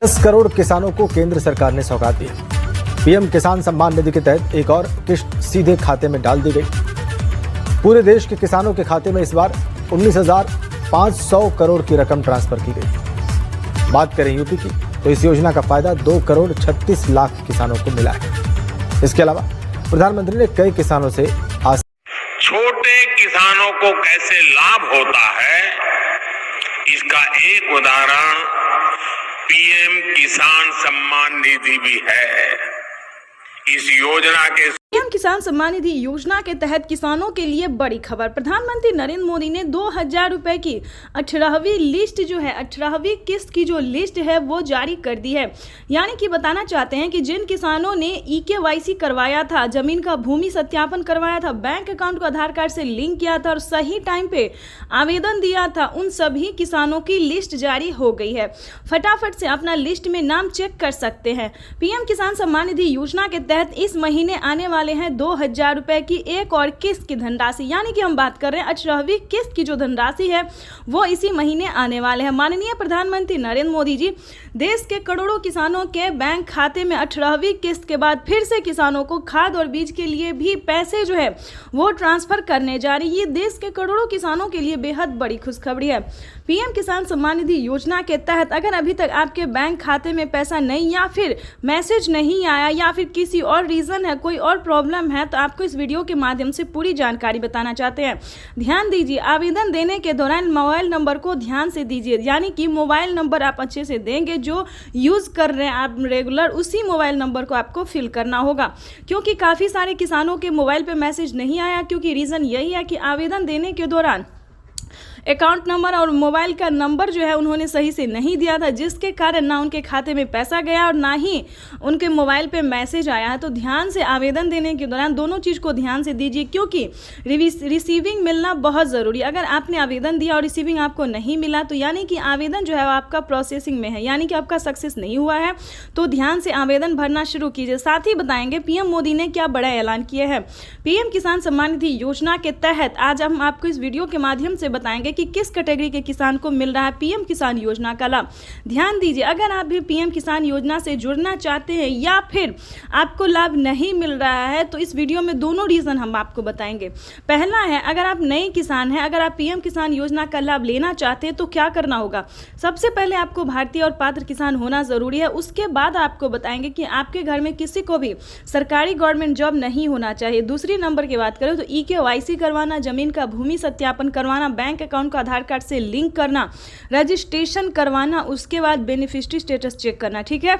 10 करोड़ किसानों को केंद्र सरकार ने सौगात दी। पीएम किसान सम्मान निधि के तहत एक और किस्त सीधे खाते में डाल दी गई। पूरे देश के किसानों के खाते में इस बार 19,500 करोड़ की रकम ट्रांसफर की गई। बात करें यूपी की तो इस योजना का फायदा 2,36,00,000 किसानों को मिला है। इसके अलावा प्रधानमंत्री ने कई किसानों से छोटे किसानों को कैसे लाभ होता है, इसका एक उदाहरण पीएम किसान सम्मान निधि भी है। इस योजना के पीएम किसान सम्मान निधि योजना के तहत किसानों के लिए बड़ी खबर। प्रधानमंत्री नरेंद्र मोदी ने 2,000 रुपए की 18वीं लिस्ट जो है 18वीं किस्त की जो लिस्ट है वो जारी कर दी है। यानी कि बताना चाहते हैं कि जिन किसानों ने EKYC करवाया था, जमीन का भूमि सत्यापन करवाया था, बैंक अकाउंट को आधार कार्ड से लिंक किया था और सही टाइम पे आवेदन दिया था, उन सभी किसानों की लिस्ट जारी हो गई है। फटाफट से अपना लिस्ट में नाम चेक कर सकते हैं। पीएम किसान सम्मान निधि योजना के तहत इस महीने आने वाले हैं 2,000 रुपए की एक और किस्त की धनराशि। यानी कि हम बात कर रहे हैं 18वीं किस्त की जो धनराशि है वो इसी महीने आने वाले हैं। माननीय प्रधानमंत्री नरेंद्र मोदी जी देश के करोड़ों किसानों के बैंक खाते में 18वीं किस्त के बाद फिर से किसानों को खाद और बीज के लिए भी पैसे जो है वो ट्रांसफर करने जा रही है। ये देश के करोड़ों किसानों के लिए बेहद बड़ी खुशखबरी है। पीएम किसान सम्मान निधि योजना के तहत अगर अभी तक आपके बैंक खाते में पैसा नहीं या फिर मैसेज नहीं आया या फिर किसी और रीज़न है, कोई और प्रॉब्लम है, तो आपको इस वीडियो के माध्यम से पूरी जानकारी बताना चाहते हैं। ध्यान दीजिए, आवेदन देने के दौरान मोबाइल नंबर को ध्यान से दीजिए। यानी कि मोबाइल नंबर आप अच्छे से देंगे, जो यूज़ कर रहे हैं आप रेगुलर, उसी मोबाइल नंबर को आपको फिल करना होगा। क्योंकि काफ़ी सारे किसानों के मोबाइल पर मैसेज नहीं आया, क्योंकि रीज़न यही है कि आवेदन देने के दौरान अकाउंट नंबर और मोबाइल का नंबर जो है उन्होंने सही से नहीं दिया था, जिसके कारण ना उनके खाते में पैसा गया और ना ही उनके मोबाइल पे मैसेज आया है। तो ध्यान से आवेदन देने के दौरान दोनों चीज़ को ध्यान से दीजिए, क्योंकि रिसीविंग मिलना बहुत ज़रूरी। अगर आपने आवेदन दिया और रिसीविंग आपको नहीं मिला तो यानी कि आवेदन जो है आपका प्रोसेसिंग में है, यानी कि आपका सक्सेस नहीं हुआ है। तो ध्यान से आवेदन भरना शुरू कीजिए। साथ ही बताएंगे पीएम मोदी ने क्या बड़ा ऐलान किया है। पीएम किसान सम्मान निधि योजना के तहत आज हम आपको इस वीडियो के माध्यम से बताएंगे कि किस कैटेगरी के किसान को मिल रहा है पीएम किसान योजना का लाभ। ध्यान दीजिए, अगर आप भी पीएम किसान योजना से जुड़ना चाहते हैं या फिर आपको लाभ नहीं मिल रहा है तो इस वीडियो में दोनों रीज़न हम आपको बताएंगे। पहला है, अगर आप नए किसान हैं, अगर आप पीएम किसान योजना का लाभ लेना चाहते हैं तो क्या करना होगा। सबसे पहले आपको भारतीय और पात्र किसान होना ज़रूरी है। उसके बाद आपको बताएंगे कि आपके घर में किसी को भी सरकारी गवर्नमेंट जॉब नहीं होना चाहिए। दूसरी नंबर की बात करें तो EKYC करवाना, जमीन का भूमि सत्यापन करवाना, बैंक अकाउंट को आधार कार्ड से लिंक करना, रजिस्ट्रेशन करवाना, उसके बाद बेनिफिशियरी स्टेटस चेक करना। ठीक है,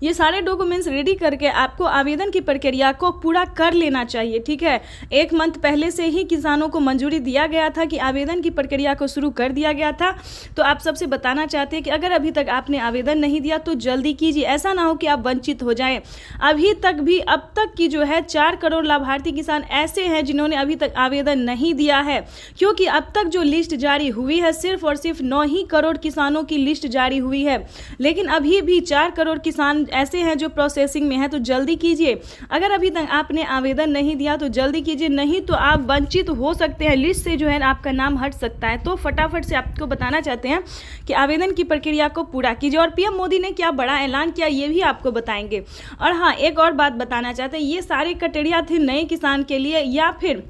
ये सारे डॉक्यूमेंट्स रेडी करके आपको आवेदन की प्रक्रिया को पूरा कर लेना चाहिए। ठीक है, 1 मंथ पहले से ही किसानों को मंजूरी दिया गया था कि आवेदन की प्रक्रिया को शुरू कर दिया गया था। तो आप सबसे बताना चाहते हैं कि अगर अभी तक आपने आवेदन नहीं दिया तो जल्दी कीजिए, ऐसा ना हो कि आप वंचित हो जाएं। अभी तक भी अब तक की जो है 4 करोड़ लाभार्थी किसान ऐसे हैं जिन्होंने अभी तक आवेदन नहीं दिया है, क्योंकि अब तक जो लिस्ट जारी हुई है सिर्फ और सिर्फ 9 ही करोड़ किसानों की लिस्ट जारी हुई है। लेकिन अभी भी 4 करोड़ किसान ऐसे हैं जो प्रोसेसिंग में है। तो जल्दी कीजिए, अगर अभी तक आपने आवेदन नहीं दिया तो जल्दी कीजिए, नहीं तो आप वंचित हो सकते हैं, लिस्ट से जो है आपका नाम हट सकता है। तो फटाफट से आपको बताना चाहते हैं कि आवेदन की प्रक्रिया को पूरा कीजिए। और पीएम मोदी ने क्या बड़ा ऐलान किया ये भी आपको बताएंगे। और हाँ, एक और बात बताना चाहते हैं, ये सारे क्राइटेरिया थे नए किसान के लिए, या फिर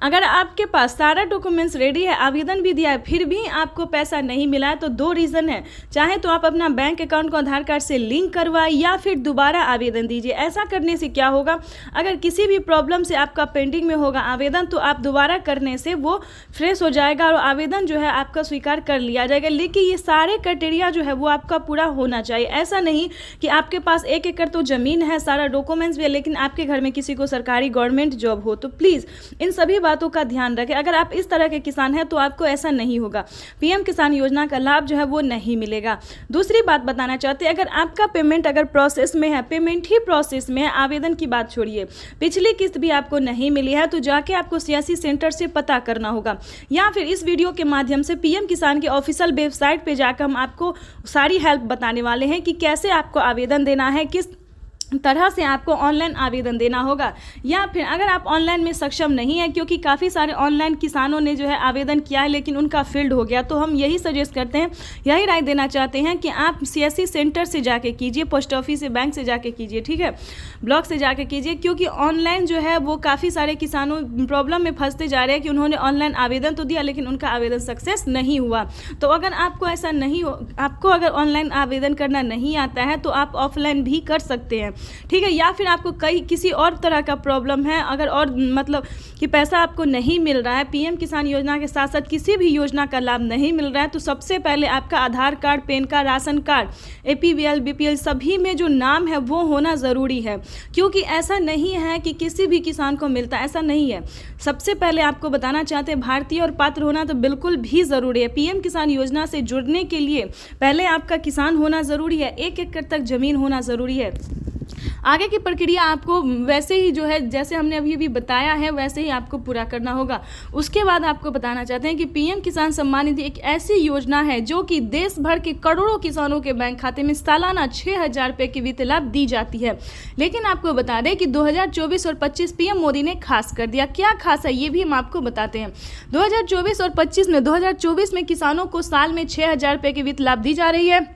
अगर आपके पास सारा डॉक्यूमेंट्स रेडी है, आवेदन भी दिया है, फिर भी आपको पैसा नहीं मिला है तो 2 रीज़न है। चाहे तो आप अपना बैंक अकाउंट को आधार कार्ड से लिंक करवाएं या फिर दोबारा आवेदन दीजिए। ऐसा करने से क्या होगा, अगर किसी भी प्रॉब्लम से आपका पेंडिंग में होगा आवेदन तो आप दोबारा करने से वो फ्रेश हो जाएगा और आवेदन जो है आपका स्वीकार कर लिया जाएगा। लेकिन ये सारे क्राइटेरिया जो है वो आपका पूरा होना चाहिए। ऐसा नहीं कि आपके पास 1 एकड़ तो ज़मीन है, सारा डॉक्यूमेंट्स भी है, लेकिन आपके घर में किसी को सरकारी गवर्नमेंट जॉब हो। तो प्लीज़ इन सभी बातों का ध्यान रखें। अगर आप इस तरह के किसान हैं तो आपको ऐसा नहीं होगा, पीएम किसान योजना का लाभ जो है वो नहीं मिलेगा। दूसरी बात बताना चाहते हैं, अगर आपका पेमेंट अगर प्रोसेस में है, पेमेंट ही प्रोसेस में है, आवेदन की बात छोड़िए, पिछली किस्त भी आपको नहीं मिली है तो जाके आपको CSC सेंटर से पता करना होगा, या फिर इस वीडियो के माध्यम से पीएम किसान के ऑफिशियल वेबसाइट पर जाकर हम आपको सारी हेल्प बताने वाले हैं कि कैसे आपको आवेदन देना है, किस तरह से आपको ऑनलाइन आवेदन देना होगा। या फिर अगर आप ऑनलाइन में सक्षम नहीं है, क्योंकि काफ़ी सारे ऑनलाइन किसानों ने जो है आवेदन किया है लेकिन उनका फील्ड हो गया, तो हम यही सजेस्ट करते हैं, यही राय देना चाहते हैं कि आप CSC सेंटर से जाके कीजिए, पोस्ट ऑफिस से, बैंक से जाके कीजिए, ठीक है, ब्लॉक से जाके कीजिए, क्योंकि ऑनलाइन जो है वो काफ़ी सारे किसानों प्रॉब्लम में फंसते जा रहे हैं कि उन्होंने ऑनलाइन आवेदन तो दिया लेकिन उनका आवेदन सक्सेस नहीं हुआ। तो अगर आपको ऐसा नहीं हो, आपको अगर ऑनलाइन आवेदन करना नहीं आता है तो आप ऑफलाइन भी कर सकते हैं, ठीक है। या फिर आपको किसी और तरह का प्रॉब्लम है, अगर और मतलब कि पैसा आपको नहीं मिल रहा है, PM किसान योजना के साथ साथ किसी भी योजना का लाभ नहीं मिल रहा है, तो सबसे पहले आपका Aadhaar card, PAN card, ration card, APBL, BPL सभी में जो नाम है वो होना ज़रूरी है, क्योंकि ऐसा नहीं है कि किसी भी किसान को मिलता है, ऐसा नहीं है। सबसे पहले आपको बताना चाहते हैं, भारतीय और पात्र होना तो बिल्कुल भी ज़रूरी है। PM किसान योजना से जुड़ने के लिए पहले आपका किसान होना ज़रूरी है, 1 एकड़ तक ज़मीन होना ज़रूरी है। आगे की प्रक्रिया आपको वैसे ही जो है, जैसे हमने अभी भी बताया है वैसे ही आपको पूरा करना होगा। उसके बाद आपको बताना चाहते हैं कि PM किसान सम्मान निधि एक ऐसी योजना है जो कि देश भर के करोड़ों किसानों के बैंक खाते में सालाना 6,000 रुपये की वित्तीय लाभ दी जाती है। लेकिन आपको बता दें कि 2024 और 25 PM मोदी ने खास कर दिया। क्या खास है ये भी हम आपको बताते हैं। 2024 और 25 में 2024 में किसानों को साल में 6,000 रुपये की वित्तीय लाभ दी जा रही है,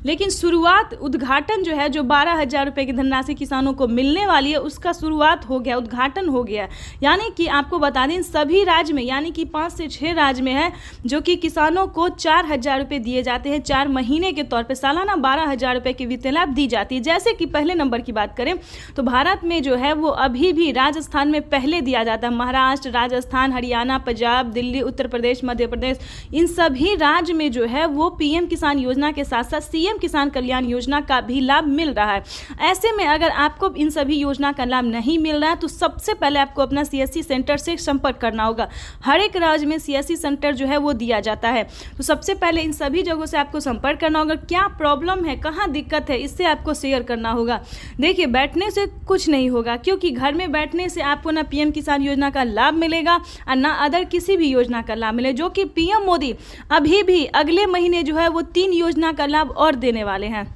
लेकिन शुरुआत उद्घाटन जो है, जो 12,000 रुपये की धनराशि किसानों को मिलने वाली है, उसका शुरुआत हो गया, उद्घाटन हो गया। यानी कि आपको बता दें सभी राज्य में, यानी कि 5 से 6 राज्य में है जो कि किसानों को 4,000 रुपये दिए जाते हैं 4 महीने के तौर पे, सालाना 12,000 रुपये की वित्तीय लाभ दी जाती है। जैसे कि पहले नंबर की बात करें तो भारत में जो है वो अभी भी राजस्थान में पहले दिया जाता है। महाराष्ट्र, राजस्थान, हरियाणा, पंजाब, दिल्ली, उत्तर प्रदेश, मध्य प्रदेश, इन सभी राज्य में जो है वो PM किसान योजना के साथ साथ CM किसान कल्याण योजना का भी लाभ मिल रहा है। ऐसे में अगर आपको इन सभी योजना का लाभ नहीं मिल रहा है तो सबसे पहले आपको अपना CSC सेंटर से संपर्क करना होगा। हर एक राज्य में CSC सेंटर जो है वो दिया जाता है, तो सबसे पहले इन सभी जगहों से आपको संपर्क करना होगा। क्या प्रॉब्लम है, कहाँ दिक्कत है, इससे आपको शेयर करना होगा। देखिए, बैठने से कुछ नहीं होगा, क्योंकि घर में बैठने से आपको ना PM किसान योजना का लाभ मिलेगा और ना अदर किसी भी योजना का लाभ मिले, जो कि PM मोदी अभी भी अगले महीने जो है वो 3 योजना का लाभ और देने वाले हैं।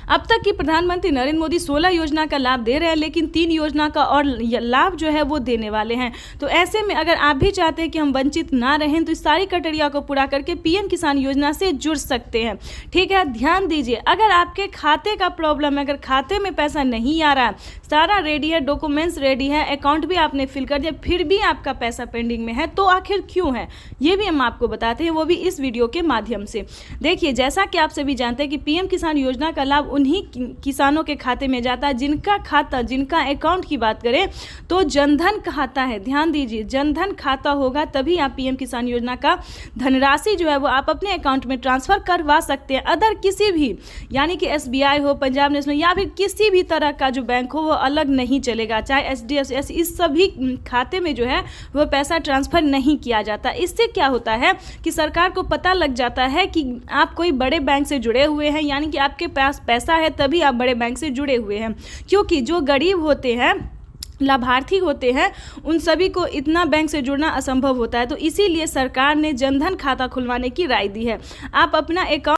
अब तक की प्रधानमंत्री नरेंद्र मोदी 16 योजना का लाभ दे रहे हैं, लेकिन 3 योजना का और लाभ जो है वो देने वाले हैं। तो ऐसे में अगर आप भी चाहते हैं कि हम वंचित ना रहें तो इस सारी क्राइटेरिया को पूरा करके PM किसान योजना से जुड़ सकते हैं, ठीक है। ध्यान दीजिए, अगर आपके खाते का प्रॉब्लम है, अगर खाते में पैसा नहीं आ रहा, सारा रेडी है, डॉक्यूमेंट्स रेडी है, अकाउंट भी आपने फिल कर दिया, फिर भी आपका पैसा पेंडिंग में है, तो आखिर क्यों है ये भी हम आपको बताते हैं, वो भी इस वीडियो के माध्यम से। देखिए, जैसा कि आप सभी जानते हैं कि PM किसान योजना का लाभ उन्हीं किसानों के खाते में जाता है जिनका खाता, जिनका अकाउंट की बात करें तो जनधन खाता है। ध्यान दीजिए, जनधन खाता होगा तभी आप PM किसान योजना का धनराशि जो है वो आप अपने अकाउंट में ट्रांसफर करवा सकते हैं। अदर किसी भी, यानी कि SBI हो, पंजाब नेशनल या फिर किसी भी तरह का जो बैंक हो वो अलग नहीं चलेगा, चाहे HDFC, इस सभी खाते में जो है वो पैसा ट्रांसफर नहीं किया जाता। इससे क्या होता है कि सरकार को पता लग जाता है कि आप कोई बड़े बैंक से जुड़े हुए हैं, यानी कि आपके पास पैसा है तभी आप बड़े बैंक से जुड़े हुए हैं। क्योंकि जो गरीब होते हैं, लाभार्थी होते हैं, उन सभी को इतना बैंक से जुड़ना असंभव होता है। तो इसीलिए सरकार ने जनधन खाता खुलवाने की राय दी है। आप अपना अकाउंट